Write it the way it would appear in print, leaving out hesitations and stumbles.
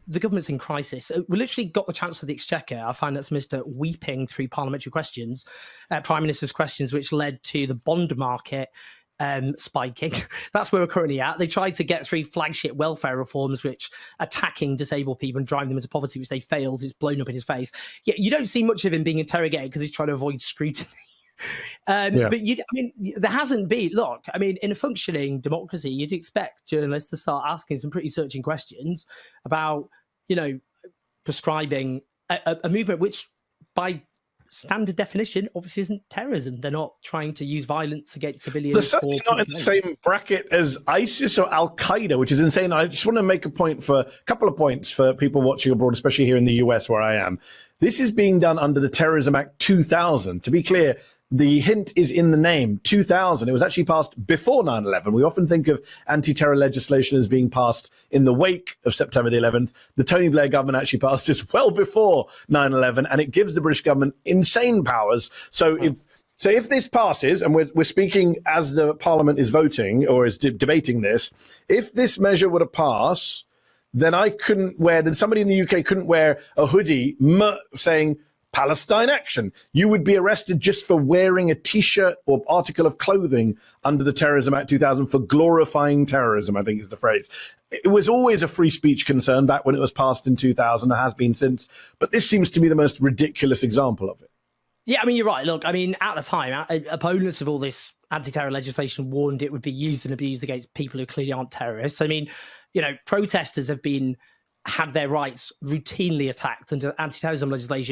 The government's in crisis. We literally got the Chancellor of the Exchequer, our finance minister, weeping through parliamentary questions, Prime Minister's questions, which led to the bond market spiking. That's where we're currently at. They tried to get through flagship welfare reforms, which attacking disabled people and driving them into poverty, which they failed. It's blown up in his face. Yeah, you don't see much of him being interrogated because he's trying to avoid scrutiny. But there hasn't been. Look, I mean, in a functioning democracy, you'd expect journalists to start asking some pretty searching questions about, prescribing a movement which, by standard definition, obviously isn't terrorism. They're not trying to use violence against civilians. They're certainly not in the same bracket as ISIS or Al Qaeda, which is insane. I just want to make a couple of points for people watching abroad, especially here in the US where I am. This is being done under the Terrorism Act 2000. To be clear, the hint is in the name, 2000. It was actually passed before 9/11. We often think of anti-terror legislation as being passed in the wake of September the 11th. The Tony Blair government actually passed this well before 9/11, and it gives the British government insane powers. So if this passes, and we're speaking as the Parliament is voting or is debating this, if this measure were to pass, then somebody in the UK couldn't wear a hoodie saying Palestine Action. You would be arrested just for wearing a T-shirt or article of clothing under the Terrorism Act 2000 for glorifying terrorism, I think is the phrase. It was always a free speech concern back when it was passed in 2000. It has been since. But this seems to be the most ridiculous example of it. Yeah, I mean, you're right. Look, I mean, at the time, opponents of all this anti-terror legislation warned it would be used and abused against people who clearly aren't terrorists. I mean, protesters have had their rights routinely attacked under anti-terrorism legislation